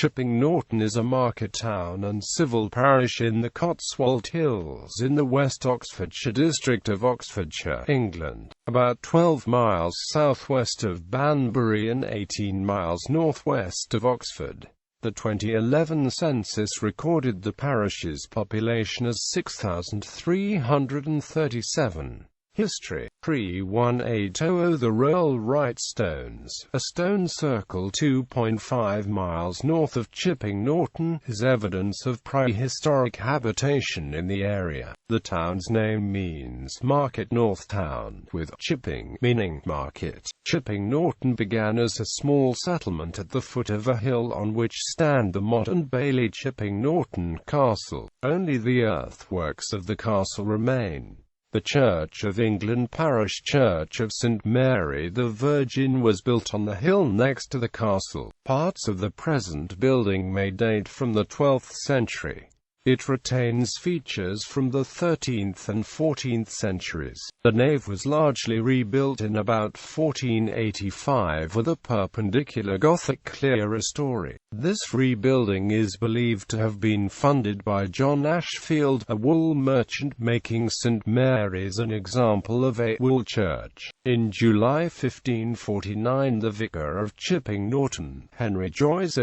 Chipping Norton is a market town and civil parish in the Cotswold Hills in the West Oxfordshire district of Oxfordshire, England, about 12 miles southwest of Banbury and 18 miles northwest of Oxford. The 2011 census recorded the parish's population as 6,337. History. Pre-1800 the Royal Wright Stones, a stone circle 2.5 miles north of Chipping Norton, is evidence of prehistoric habitation in the area. The town's name means Market North Town, with Chipping meaning market. Chipping Norton began as a small settlement at the foot of a hill on which stand the modern Bailey Chipping Norton Castle. Only the earthworks of the castle remain. The Church of England parish church of St. Mary the Virgin was built on the hill next to the castle. Parts of the present building may date from the 12th century. It retains features from the 13th and 14th centuries. The nave was largely rebuilt in about 1485 with a perpendicular Gothic clerestory. This rebuilding is believed to have been funded by John Ashfield, a wool merchant, making St. Mary's an example of a wool church. In July 1549 the vicar of Chipping Norton, Henry Joyce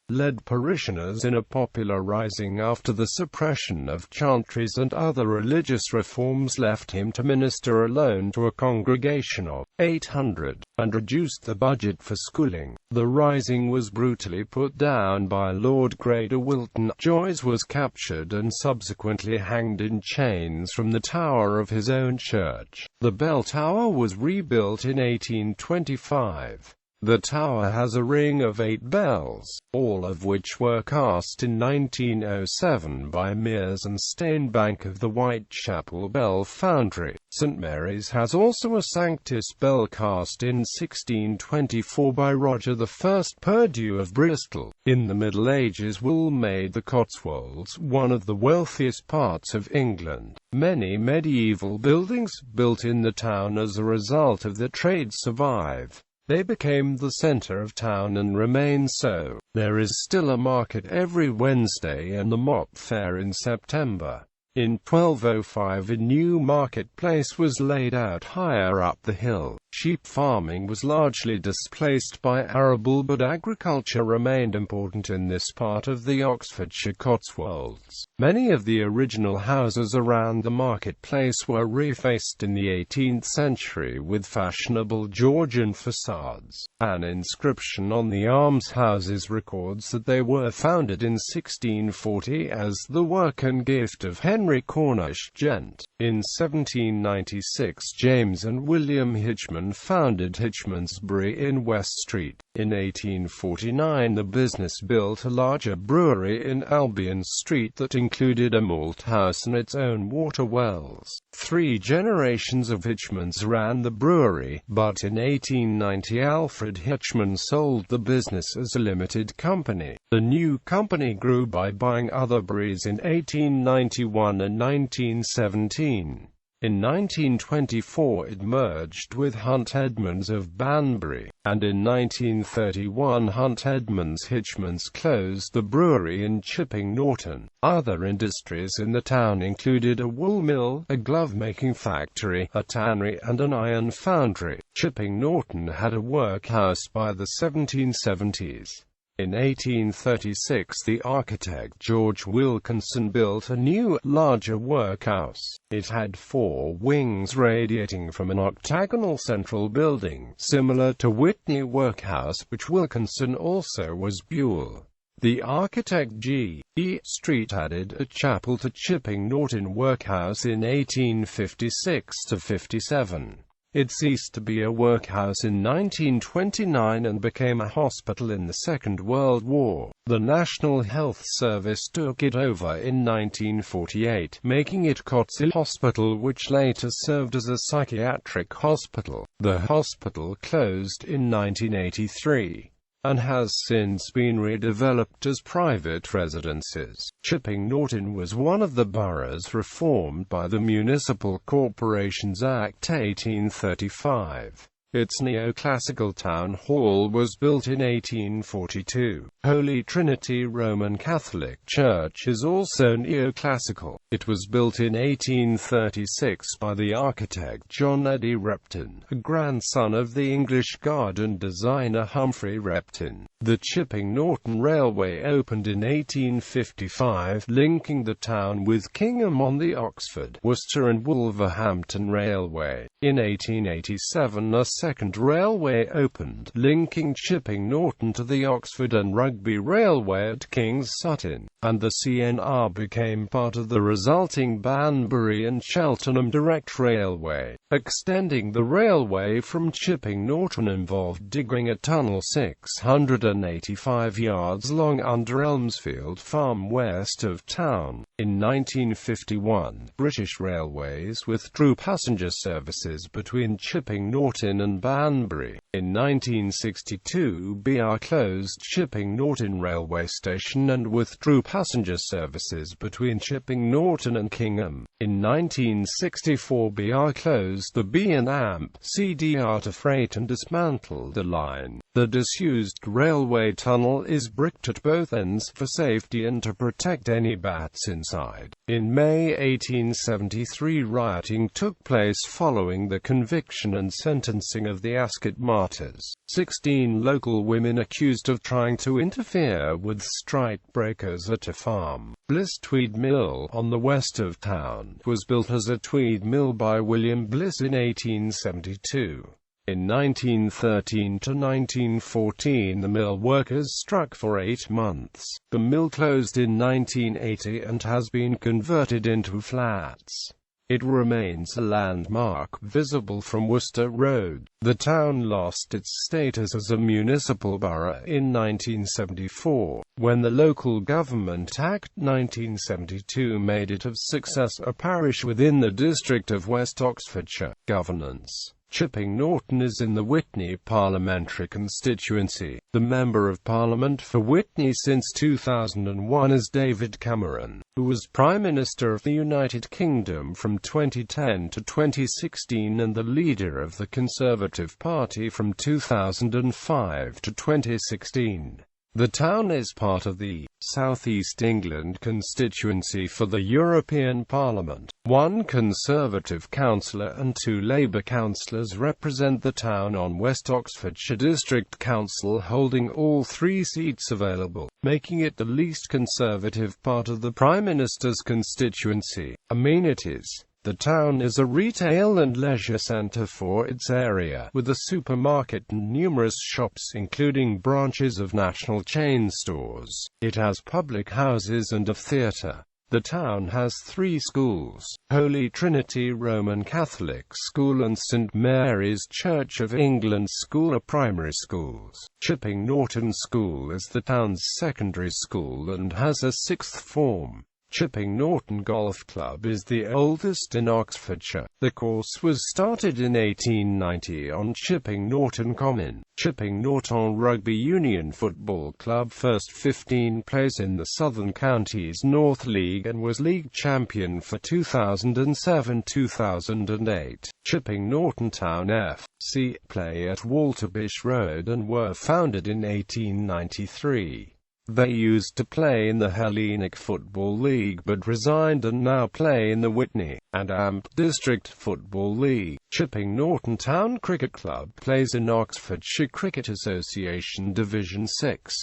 led parishioners in a popular rising after the suppression of chantries and other religious reforms left him to minister alone to a congregation of 800, and reduced the budget for schooling. The rising was brutally put down by Lord Grey de Wilton. Joyce was captured and subsequently hanged in chains from the tower of his own church. The bell tower was rebuilt in 1825. The tower has a ring of 8 bells, all of which were cast in 1907 by Mears and Steinbank of the Whitechapel Bell Foundry. St. Mary's has also a Sanctus bell cast in 1624 by Roger I Purdue of Bristol. In the Middle Ages, wool made the Cotswolds one of the wealthiest parts of England. Many medieval buildings built in the town as a result of the trade survive. They became the centre of town and remain so. There is still a market every Wednesday and the mop fair in September. In 1205 a new marketplace was laid out higher up the hill. Sheep farming was largely displaced by arable, but agriculture remained important in this part of the Oxfordshire Cotswolds. Many of the original houses around the marketplace were refaced in the 18th century with fashionable Georgian facades. An inscription on the almshouses records that they were founded in 1640 as the work and gift of Henry Cornish, Gent. In 1796 James and William Hitchman founded Hitchmansbury in West Street. In 1849 the business built a larger brewery in Albion Street that included a malt house and its own water wells. 3 generations of Hitchmans ran the brewery, but in 1890 Alfred Hitchman sold the business as a limited company. The new company grew by buying other breweries in 1891 and 1917. In 1924 it merged with Hunt Edmunds of Banbury, and in 1931 Hunt Edmunds Hitchmans closed the brewery in Chipping Norton. Other industries in the town included a wool mill, a glove-making factory, a tannery and an iron foundry. Chipping Norton had a workhouse by the 1770s. In 1836 the architect George Wilkinson built a new, larger workhouse. It had 4 wings radiating from an octagonal central building, similar to Witney Workhouse, which Wilkinson also was Buell. The architect G. E. Street added a chapel to Chipping Norton Workhouse in 1856–57. It ceased to be a workhouse in 1929 and became a hospital in the Second World War. The National Health Service took it over in 1948, making it Cotswold Hospital, which later served as a psychiatric hospital. The hospital closed in 1983. and has since been redeveloped as private residences. Chipping Norton was one of the boroughs reformed by the Municipal Corporations Act 1835. Its neoclassical town hall was built in 1842. Holy Trinity Roman Catholic Church is also neoclassical. It was built in 1836 by the architect John Eddy Repton, a grandson of the English garden designer Humphrey Repton. The Chipping Norton Railway opened in 1855, linking the town with Kingham on the Oxford, Worcester and Wolverhampton Railway. In 1887 a second railway opened, linking Chipping Norton to the Oxford and Rugby Railway at King's Sutton, and the CNR became part of the resulting Banbury and Cheltenham Direct Railway. Extending the railway from Chipping Norton involved digging a tunnel 685 yards long under Elmsfield Farm west of town. In 1951, British Railways withdrew passenger services between Chipping Norton and Banbury. In 1962, BR closed Chipping Norton Railway Station and withdrew passenger services between Chipping Norton and Kingham. In 1964, BR closed the B&AMP CDR to freight and dismantled the line. The disused railway tunnel is bricked at both ends for safety and to protect any bats inside. In May 1873, rioting took place following the conviction and sentencing of the Ascot martyrs. 16 local women accused of trying to interfere with strikebreakers at a farm. Bliss Tweed Mill, on the west of town, was built as a tweed mill by William Bliss in 1872. In 1913 to 1914 the mill workers struck for 8 months. The mill closed in 1980 and has been converted into flats. It remains a landmark visible from Worcester Road. The town lost its status as a municipal borough in 1974, when the Local Government Act 1972 made it of success a parish within the district of West Oxfordshire. Governance. Chipping Norton is in the Witney parliamentary constituency. The Member of Parliament for Witney since 2001 is David Cameron, who was Prime Minister of the United Kingdom from 2010 to 2016 and the leader of the Conservative Party from 2005 to 2016. The town is part of the South East England constituency for the European Parliament. 1 Conservative councillor and 2 Labour councillors represent the town on West Oxfordshire District Council, holding all 3 seats available, making it the least Conservative part of the Prime Minister's constituency. Amenities. The town is a retail and leisure centre for its area, with a supermarket and numerous shops including branches of national chain stores. It has public houses and a theatre. The town has 3 schools: Holy Trinity Roman Catholic School and St Mary's Church of England School are primary schools. Chipping Norton School is the town's secondary school and has a 6th form. Chipping Norton Golf Club is the oldest in Oxfordshire. The course was started in 1890 on Chipping Norton Common. Chipping Norton Rugby Union Football Club first 15 plays in the Southern Counties North League and was league champion for 2007-2008. Chipping Norton Town FC play at Walterbish Road and were founded in 1893. They used to play in the Hellenic Football League but resigned and now play in the Witney and AMP District Football League. Chipping Norton Town Cricket Club plays in Oxfordshire Cricket Association Division 6.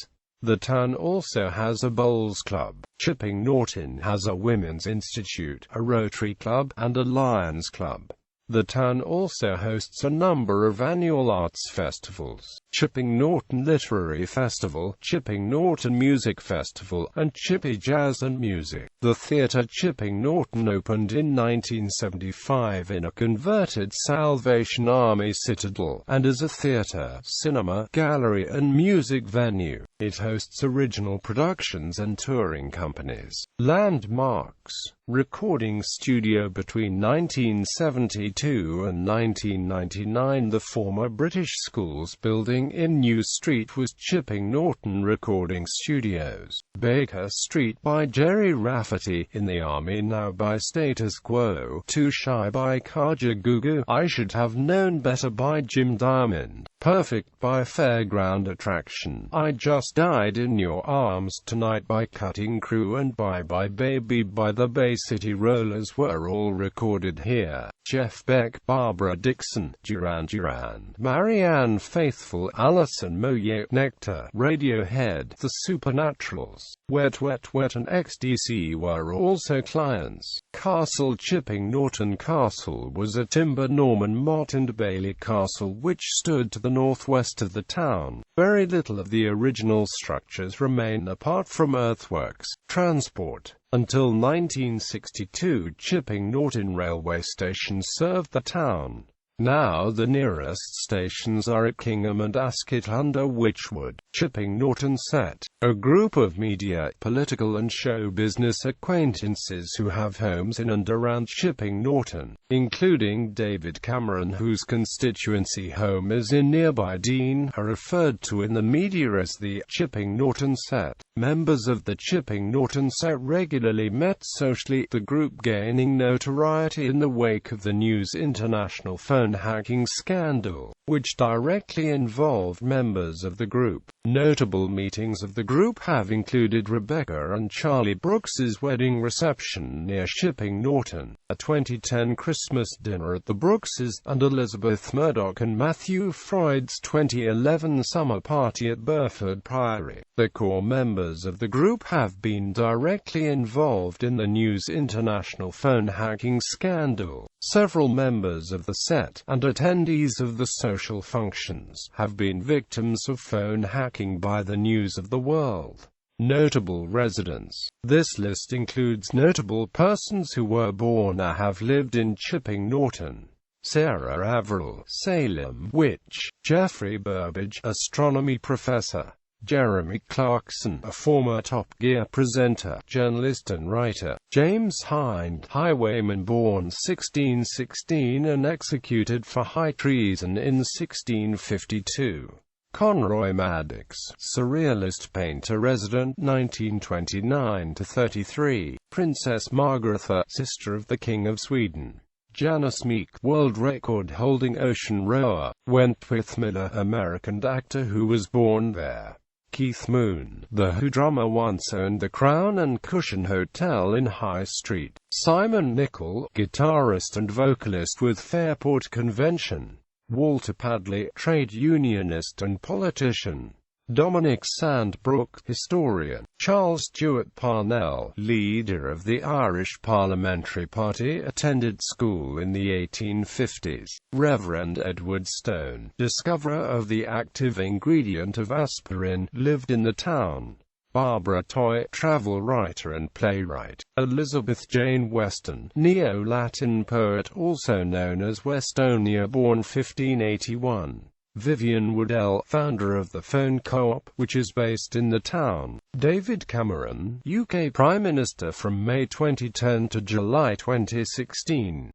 The town also has a bowls club. Chipping Norton has a women's institute, a Rotary Club, and a Lions Club. The town also hosts a number of annual arts festivals: Chipping Norton Literary Festival, Chipping Norton Music Festival, and Chippy Jazz and Music. The theatre Chipping Norton opened in 1975 in a converted Salvation Army citadel, and is a theatre, cinema, gallery and music venue. It hosts original productions and touring companies. Landmarks. Recording studio between 1972 and 1999. The former British Schools building building in New Street was Chipping Norton Recording Studios. Baker Street by Jerry Rafferty, In the Army Now by Status Quo, Too Shy by Kajagoogoo, I Should Have Known Better by Jim Diamond, Perfect by Fairground Attraction, I Just Died in Your Arms Tonight by Cutting Crew, and Bye Bye Baby by the Bay City Rollers were all recorded here. Jeff Beck, Barbara Dixon, Duran Duran, Marianne Faithfull, Alison Moyet, Nectar, Radiohead, The Supernaturals, Wet Wet Wet and XTC were also clients. Castle Chipping Norton Castle was a timber Norman motte and bailey castle which stood to the northwest of the town. Very little of the original structures remain apart from earthworks. Transport. Until 1962, Chipping Norton railway station served the town. Now the nearest stations are at Kingham and Ascot under Wychwood. Chipping Norton Set. A group of media, political and show business acquaintances who have homes in and around Chipping Norton, including David Cameron, whose constituency home is in nearby Deane, are referred to in the media as the Chipping Norton Set. Members of the Chipping Norton Set regularly met socially, the group gaining notoriety in the wake of the News International phone hacking scandal, which directly involved members of the group. Notable meetings of the group have included Rebecca and Charlie Brooks's wedding reception near Chipping Norton, a 2010 Christmas dinner at the Brookses, and Elizabeth Murdoch and Matthew Freud's 2011 summer party at Burford Priory. The core members of the group have been directly involved in the News International phone hacking scandal. Several members of the set, and attendees of the social functions, have been victims of phone hacking by the News of the World. Notable residents. This list includes notable persons who were born or have lived in Chipping Norton. Sarah Averill, Salem Witch. Jeffrey Burbage, astronomy professor. Jeremy Clarkson, a former Top Gear presenter, journalist and writer. James Hind, highwayman born 1616 and executed for high treason in 1652. Conroy Maddox, surrealist painter, resident 1929–33. Princess Margaretha, sister of the King of Sweden. Janice Meek, world record-holding ocean rower. Wentworth Miller, American actor who was born there. Keith Moon, The Who drummer, once owned the Crown and Cushion Hotel in High Street. Simon Nicol, guitarist and vocalist with Fairport Convention. Walter Padley, trade unionist and politician. Dominic Sandbrook, historian. Charles Stewart Parnell, leader of the Irish Parliamentary Party, attended school in the 1850s. Reverend Edward Stone, discoverer of the active ingredient of aspirin, lived in the town. Barbara Toy, travel writer and playwright. Elizabeth Jane Weston, Neo-Latin poet also known as Westonia, born 1581. Vivian Woodell, founder of the Phone Co-op, which is based in the town. David Cameron, UK Prime Minister from May 2010 to July 2016.